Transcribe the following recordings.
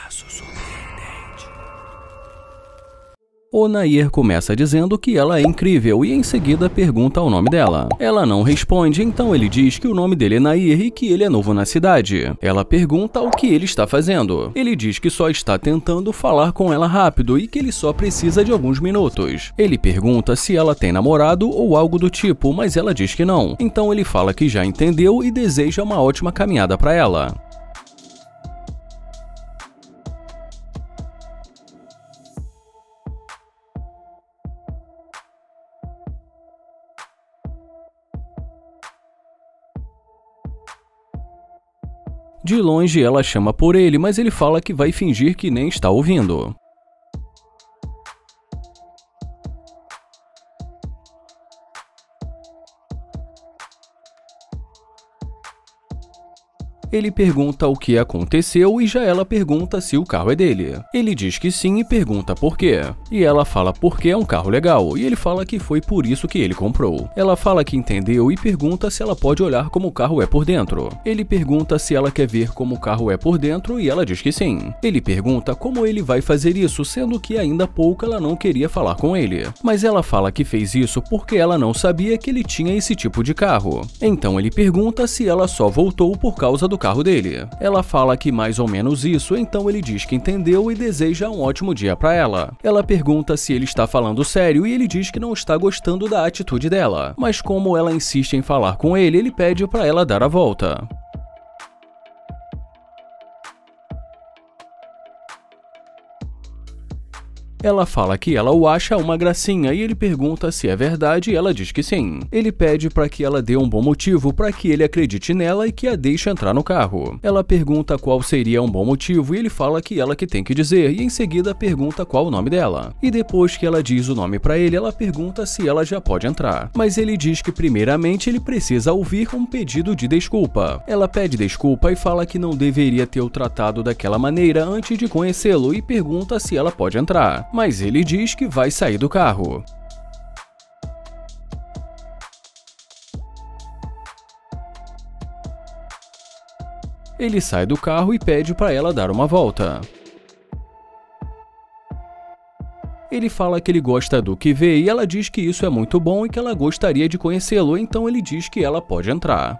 caso surpreendente. O Nair começa dizendo que ela é incrível e em seguida pergunta o nome dela. Ela não responde, então ele diz que o nome dele é Nair e que ele é novo na cidade. Ela pergunta o que ele está fazendo. Ele diz que só está tentando falar com ela rápido e que ele só precisa de alguns minutos. Ele pergunta se ela tem namorado ou algo do tipo, mas ela diz que não. Então ele fala que já entendeu e deseja uma ótima caminhada para ela. De longe ela chama por ele, mas ele fala que vai fingir que nem está ouvindo. Ele pergunta o que aconteceu e já ela pergunta se o carro é dele. Ele diz que sim e pergunta por quê. E ela fala porque é um carro legal, e ele fala que foi por isso que ele comprou. Ela fala que entendeu e pergunta se ela pode olhar como o carro é por dentro. Ele pergunta se ela quer ver como o carro é por dentro e ela diz que sim. Ele pergunta como ele vai fazer isso, sendo que ainda há pouco ela não queria falar com ele. Mas ela fala que fez isso porque ela não sabia que ele tinha esse tipo de carro. Então ele pergunta se ela só voltou por causa do carro dele. Ela fala que mais ou menos isso, então ele diz que entendeu e deseja um ótimo dia para ela. Ela pergunta se ele está falando sério e ele diz que não está gostando da atitude dela. Mas como ela insiste em falar com ele, ele pede para ela dar a volta. Ela fala que ela o acha uma gracinha e ele pergunta se é verdade e ela diz que sim. Ele pede para que ela dê um bom motivo para que ele acredite nela e que a deixe entrar no carro. Ela pergunta qual seria um bom motivo e ele fala que ela que tem que dizer e em seguida pergunta qual o nome dela. E depois que ela diz o nome para ele, ela pergunta se ela já pode entrar. Mas ele diz que primeiramente ele precisa ouvir um pedido de desculpa. Ela pede desculpa e fala que não deveria ter o tratado daquela maneira antes de conhecê-lo e pergunta se ela pode entrar. Mas ele diz que vai sair do carro. Ele sai do carro e pede para ela dar uma volta. Ele fala que ele gosta do que vê e ela diz que isso é muito bom e que ela gostaria de conhecê-lo, então ele diz que ela pode entrar.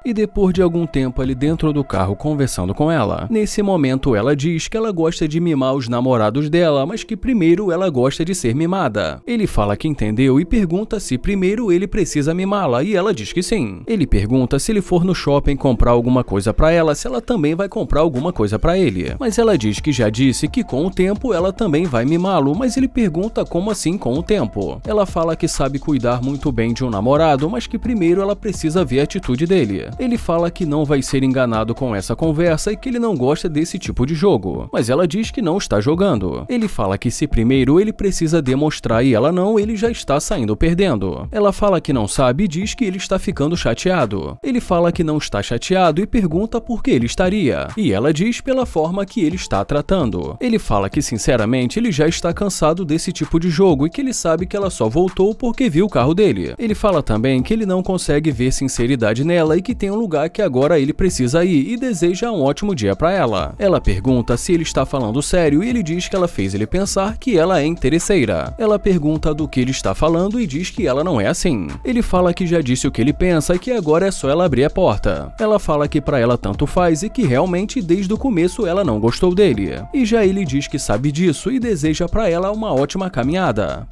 E depois de algum tempo ali dentro do carro conversando com ela. Nesse momento ela diz que ela gosta de mimar os namorados dela, mas que primeiro ela gosta de ser mimada. Ele fala que entendeu e pergunta se primeiro ele precisa mimá-la e ela diz que sim. Ele pergunta se ele for no shopping comprar alguma coisa pra ela, se ela também vai comprar alguma coisa pra ele. Mas ela diz que já disse que com o tempo ela também vai mimá-lo, mas ele pergunta como assim com o tempo. Ela fala que sabe cuidar muito bem de um namorado, mas que primeiro ela precisa ver a atitude dele. Ele fala que não vai ser enganado com essa conversa e que ele não gosta desse tipo de jogo, mas ela diz que não está jogando. Ele fala que se primeiro ele precisa demonstrar e ela não, ele já está saindo perdendo. Ela fala que não sabe e diz que ele está ficando chateado. Ele fala que não está chateado e pergunta por que ele estaria, e ela diz pela forma que ele está tratando. Ele fala que sinceramente ele já está cansado desse tipo de jogo e que ele sabe que ela só voltou porque viu o carro dele. Ele fala também que ele não consegue ver sinceridade nela e que tem um lugar que agora ele precisa ir e deseja um ótimo dia para ela. Ela pergunta se ele está falando sério e ele diz que ela fez ele pensar que ela é interesseira. Ela pergunta do que ele está falando e diz que ela não é assim. Ele fala que já disse o que ele pensa e que agora é só ela abrir a porta. Ela fala que para ela tanto faz e que realmente desde o começo ela não gostou dele. E já ele diz que sabe disso e deseja para ela uma ótima caminhada.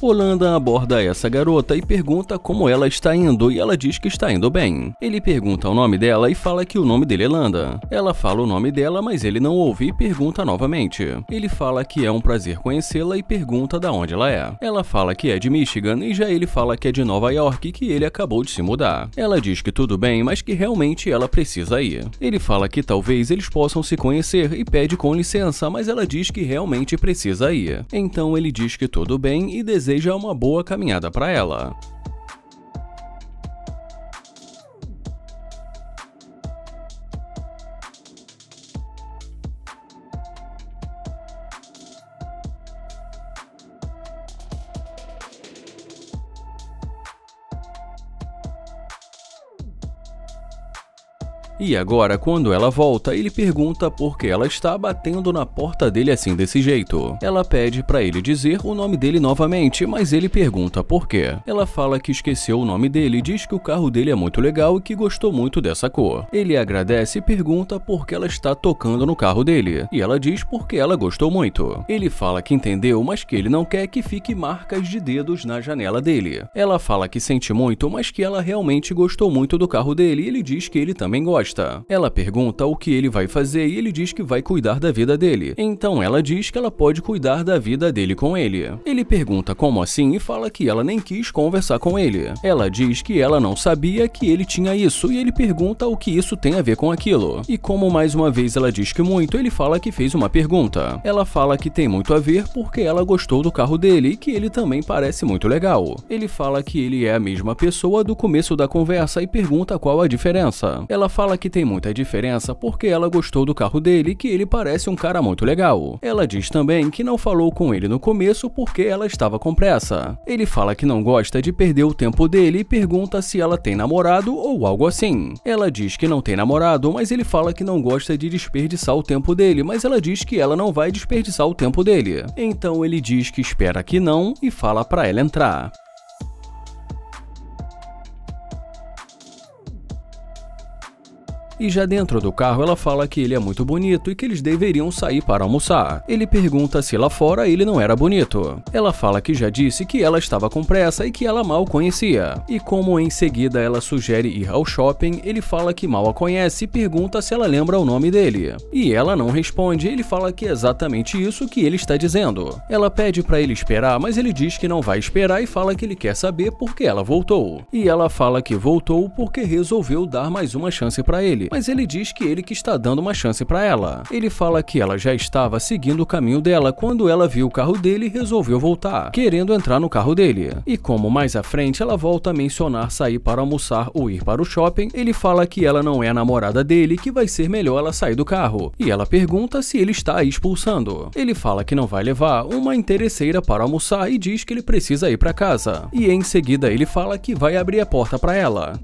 Holanda aborda essa garota e pergunta como ela está indo e ela diz que está indo bem. Ele pergunta o nome dela e fala que o nome dele é Landa. Ela fala o nome dela, mas ele não ouve e pergunta novamente. Ele fala que é um prazer conhecê-la e pergunta de onde ela é. Ela fala que é de Michigan e já ele fala que é de Nova York e que ele acabou de se mudar. Ela diz que tudo bem, mas que realmente ela precisa ir. Ele fala que talvez eles possam se conhecer e pede com licença, mas ela diz que realmente precisa ir. Então ele diz que tudo bem e deseja uma boa caminhada para ela. E agora, quando ela volta, ele pergunta por que ela está batendo na porta dele assim desse jeito. Ela pede pra ele dizer o nome dele novamente, mas ele pergunta por quê. Ela fala que esqueceu o nome dele e diz que o carro dele é muito legal e que gostou muito dessa cor. Ele agradece e pergunta por que ela está tocando no carro dele, e ela diz porque ela gostou muito. Ele fala que entendeu, mas que ele não quer que fique marcas de dedos na janela dele. Ela fala que sente muito, mas que ela realmente gostou muito do carro dele e ele diz que ele também gosta. Ela pergunta o que ele vai fazer e ele diz que vai cuidar da vida dele. Então ela diz que ela pode cuidar da vida dele com ele. Ele pergunta como assim e fala que ela nem quis conversar com ele. Ela diz que ela não sabia que ele tinha isso e ele pergunta o que isso tem a ver com aquilo. E como mais uma vez ela diz que muito, ele fala que fez uma pergunta. Ela fala que tem muito a ver porque ela gostou do carro dele e que ele também parece muito legal. Ele fala que ele é a mesma pessoa do começo da conversa e pergunta qual a diferença. Ela fala que tem muita diferença porque ela gostou do carro dele e que ele parece um cara muito legal. Ela diz também que não falou com ele no começo porque ela estava com pressa. Ele fala que não gosta de perder o tempo dele e pergunta se ela tem namorado ou algo assim. Ela diz que não tem namorado, mas ele fala que não gosta de desperdiçar o tempo dele, mas ela diz que ela não vai desperdiçar o tempo dele. Então ele diz que espera que não e fala pra ela entrar. E já dentro do carro ela fala que ele é muito bonito e que eles deveriam sair para almoçar. Ele pergunta se lá fora ele não era bonito. Ela fala que já disse que ela estava com pressa e que ela mal conhecia. E como em seguida ela sugere ir ao shopping, ele fala que mal a conhece e pergunta se ela lembra o nome dele. E ela não responde, ele fala que é exatamente isso que ele está dizendo. Ela pede para ele esperar, mas ele diz que não vai esperar e fala que ele quer saber por que ela voltou. E ela fala que voltou porque resolveu dar mais uma chance para ele. Mas ele diz que ele que está dando uma chance para ela. Ele fala que ela já estava seguindo o caminho dela quando ela viu o carro dele e resolveu voltar, querendo entrar no carro dele. E como mais à frente ela volta a mencionar sair para almoçar ou ir para o shopping, ele fala que ela não é a namorada dele e que vai ser melhor ela sair do carro. E ela pergunta se ele está a expulsando. Ele fala que não vai levar uma interesseira para almoçar e diz que ele precisa ir para casa. E em seguida ele fala que vai abrir a porta para ela.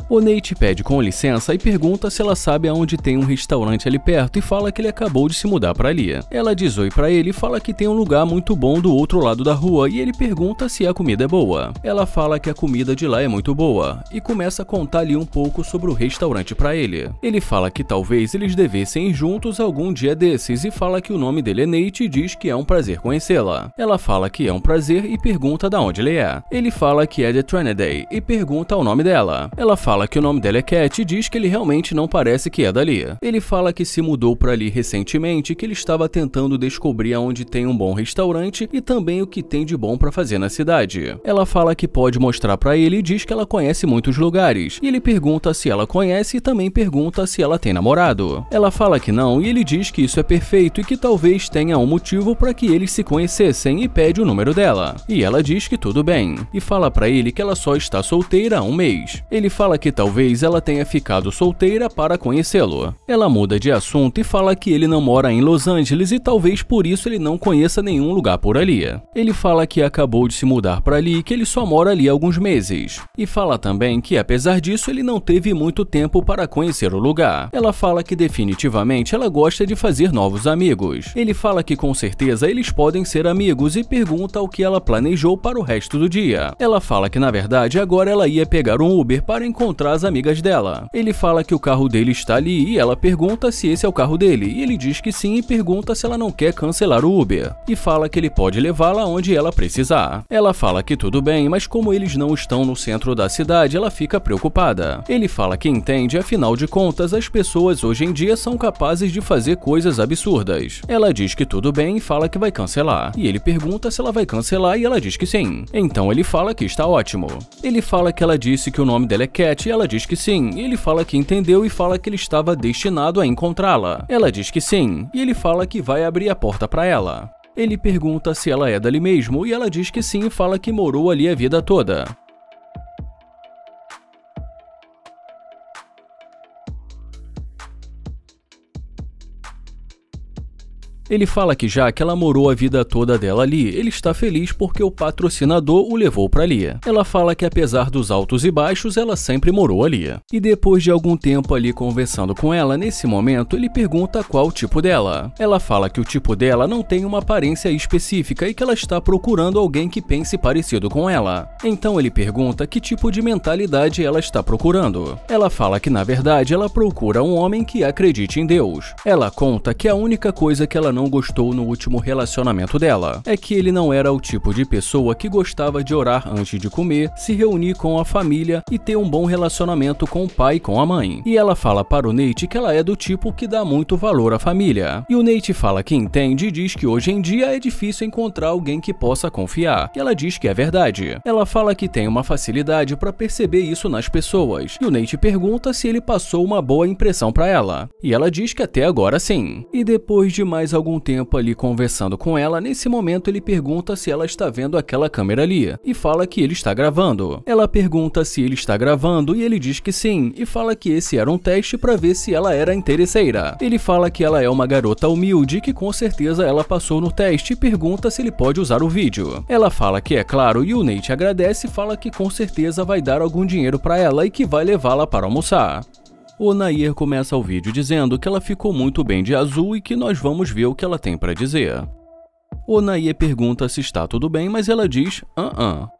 O Nate pede com licença e pergunta se ela sabe aonde tem um restaurante ali perto e fala que ele acabou de se mudar para ali. Ela diz oi pra ele e fala que tem um lugar muito bom do outro lado da rua e ele pergunta se a comida é boa. Ela fala que a comida de lá é muito boa e começa a contar ali um pouco sobre o restaurante pra ele. Ele fala que talvez eles devessem ir juntos algum dia desses e fala que o nome dele é Nate e diz que é um prazer conhecê-la. Ela fala que é um prazer e pergunta de onde ele é. Ele fala que é de Trinidad e pergunta o nome dela. Ela fala que o nome dela é Cat e diz que ele realmente não parece que é dali. Ele fala que se mudou para ali recentemente e que ele estava tentando descobrir aonde tem um bom restaurante e também o que tem de bom para fazer na cidade. Ela fala que pode mostrar para ele e diz que ela conhece muitos lugares. E ele pergunta se ela conhece e também pergunta se ela tem namorado. Ela fala que não e ele diz que isso é perfeito e que talvez tenha um motivo para que eles se conhecessem e pede o número dela. E ela diz que tudo bem e fala para ele que ela só está solteira há um mês. Ele fala que talvez ela tenha ficado solteira para conhecê-lo. Ela muda de assunto e fala que ele não mora em Los Angeles e talvez por isso ele não conheça nenhum lugar por ali. Ele fala que acabou de se mudar para ali e que ele só mora ali há alguns meses. E fala também que apesar disso ele não teve muito tempo para conhecer o lugar. Ela fala que definitivamente ela gosta de fazer novos amigos. Ele fala que com certeza eles podem ser amigos e pergunta o que ela planejou para o resto do dia. Ela fala que na verdade agora ela ia pegar um Uber para encontrar as amigas dela. Ele fala que o carro dele está ali e ela pergunta se esse é o carro dele e ele diz que sim e pergunta se ela não quer cancelar o Uber e fala que ele pode levá-la onde ela precisar. Ela fala que tudo bem, mas como eles não estão no centro da cidade, ela fica preocupada. Ele fala que entende, afinal de contas, as pessoas hoje em dia são capazes de fazer coisas absurdas. Ela diz que tudo bem e fala que vai cancelar. E ele pergunta se ela vai cancelar e ela diz que sim. Então ele fala que está ótimo. Ele fala que ela disse que o nome dela é Cat e ela diz que sim, e ele fala que entendeu e fala que ele estava destinado a encontrá-la. Ela diz que sim, e ele fala que vai abrir a porta para ela. Ele pergunta se ela é dali mesmo, e ela diz que sim e fala que morou ali a vida toda. Ele fala que já que ela morou a vida toda dela ali, ele está feliz porque o patrocinador o levou para ali. Ela fala que apesar dos altos e baixos, ela sempre morou ali. E depois de algum tempo ali conversando com ela, nesse momento ele pergunta qual o tipo dela. Ela fala que o tipo dela não tem uma aparência específica e que ela está procurando alguém que pense parecido com ela. Então ele pergunta que tipo de mentalidade ela está procurando. Ela fala que na verdade ela procura um homem que acredite em Deus. Ela conta que a única coisa que ela não gostou no último relacionamento dela é que ele não era o tipo de pessoa que gostava de orar antes de comer, se reunir com a família e ter um bom relacionamento com o pai e com a mãe. E ela fala para o Nate que ela é do tipo que dá muito valor à família. E o Nate fala que entende e diz que hoje em dia é difícil encontrar alguém que possa confiar. E ela diz que é verdade. Ela fala que tem uma facilidade para perceber isso nas pessoas. E o Nate pergunta se ele passou uma boa impressão para ela. E ela diz que até agora sim. E depois de mais algum tempo ali conversando com ela, nesse momento ele pergunta se ela está vendo aquela câmera ali e fala que ele está gravando. Ela pergunta se ele está gravando e ele diz que sim e fala que esse era um teste para ver se ela era interesseira. Ele fala que ela é uma garota humilde e que com certeza ela passou no teste e pergunta se ele pode usar o vídeo. Ela fala que é claro e o Nate agradece e fala que com certeza vai dar algum dinheiro para ela e que vai levá-la para almoçar. O Nair começa o vídeo dizendo que ela ficou muito bem de azul e que nós vamos ver o que ela tem para dizer. O Nair pergunta se está tudo bem, mas ela diz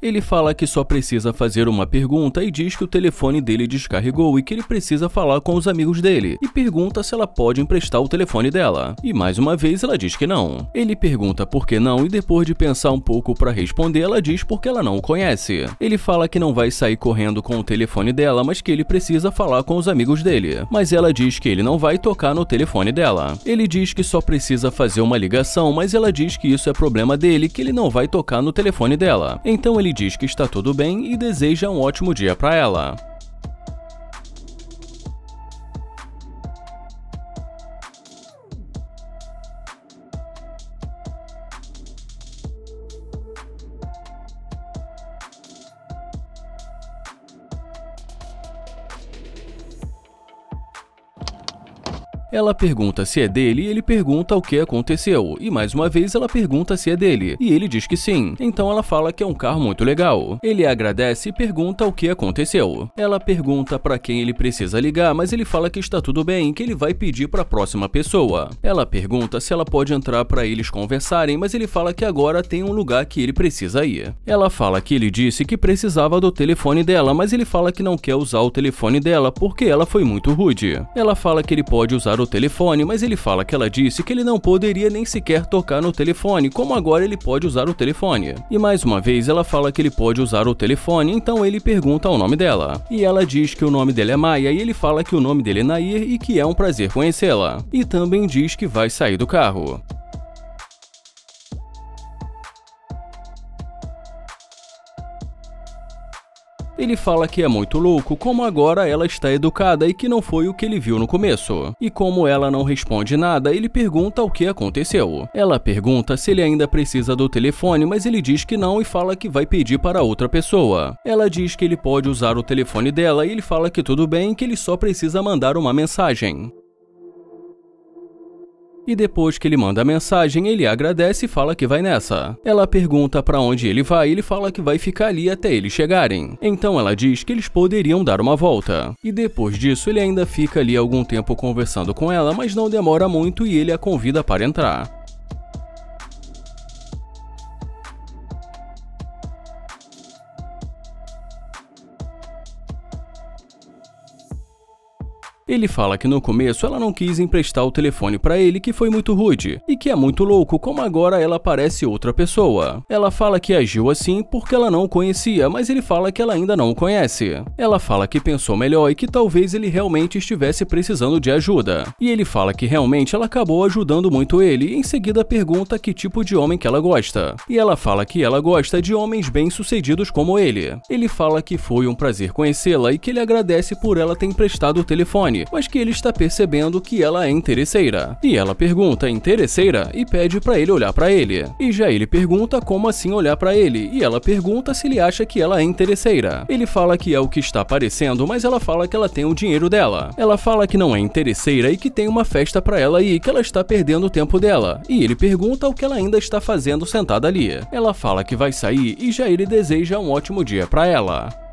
Ele fala que só precisa fazer uma pergunta e diz que o telefone dele descarregou e que ele precisa falar com os amigos dele e pergunta se ela pode emprestar o telefone dela. E mais uma vez ela diz que não. Ele pergunta por que não e depois de pensar um pouco para responder, ela diz porque ela não o conhece. Ele fala que não vai sair correndo com o telefone dela, mas que ele precisa falar com os amigos dele. Mas ela diz que ele não vai tocar no telefone dela. Ele diz que só precisa fazer uma ligação, mas ela diz que isso é problema dele, que ele não vai tocar no telefone dela. Então ele diz que está tudo bem e deseja um ótimo dia para ela. Ela pergunta se é dele e ele pergunta o que aconteceu. E mais uma vez ela pergunta se é dele. E ele diz que sim. Então ela fala que é um carro muito legal. Ele agradece e pergunta o que aconteceu. Ela pergunta para quem ele precisa ligar, mas ele fala que está tudo bem, que ele vai pedir para a próxima pessoa. Ela pergunta se ela pode entrar para eles conversarem, mas ele fala que agora tem um lugar que ele precisa ir. Ela fala que ele disse que precisava do telefone dela, mas ele fala que não quer usar o telefone dela porque ela foi muito rude. Ela fala que ele pode usar o telefone, mas ele fala que ela disse que ele não poderia nem sequer tocar no telefone, como agora ele pode usar o telefone. E mais uma vez ela fala que ele pode usar o telefone, então ele pergunta o nome dela. E ela diz que o nome dela é Maia e ele fala que o nome dele é Nair e que é um prazer conhecê-la. E também diz que vai sair do carro. Ele fala que é muito louco como agora ela está educada e que não foi o que ele viu no começo. E como ela não responde nada, ele pergunta o que aconteceu. Ela pergunta se ele ainda precisa do telefone, mas ele diz que não e fala que vai pedir para outra pessoa. Ela diz que ele pode usar o telefone dela e ele fala que tudo bem, que ele só precisa mandar uma mensagem. E depois que ele manda a mensagem, ele agradece e fala que vai nessa. Ela pergunta para onde ele vai e ele fala que vai ficar ali até eles chegarem. Então ela diz que eles poderiam dar uma volta. E depois disso, ele ainda fica ali algum tempo conversando com ela, mas não demora muito e ele a convida para entrar. Ele fala que no começo ela não quis emprestar o telefone para ele, que foi muito rude, e que é muito louco como agora ela parece outra pessoa. Ela fala que agiu assim porque ela não o conhecia, mas ele fala que ela ainda não o conhece. Ela fala que pensou melhor e que talvez ele realmente estivesse precisando de ajuda. E ele fala que realmente ela acabou ajudando muito ele, e em seguida pergunta que tipo de homem que ela gosta. E ela fala que ela gosta de homens bem-sucedidos como ele. Ele fala que foi um prazer conhecê-la e que ele agradece por ela ter emprestado o telefone, telefone, mas que ele está percebendo que ela é interesseira. E ela pergunta interesseira e pede pra ele olhar pra ele. E já ele pergunta como assim olhar pra ele, e ela pergunta se ele acha que ela é interesseira. Ele fala que é o que está parecendo, mas ela fala que ela tem o dinheiro dela. Ela fala que não é interesseira e que tem uma festa pra ela ir, que ela está perdendo o tempo dela. E ele pergunta o que ela ainda está fazendo sentada ali. Ela fala que vai sair e já ele deseja um ótimo dia pra ela.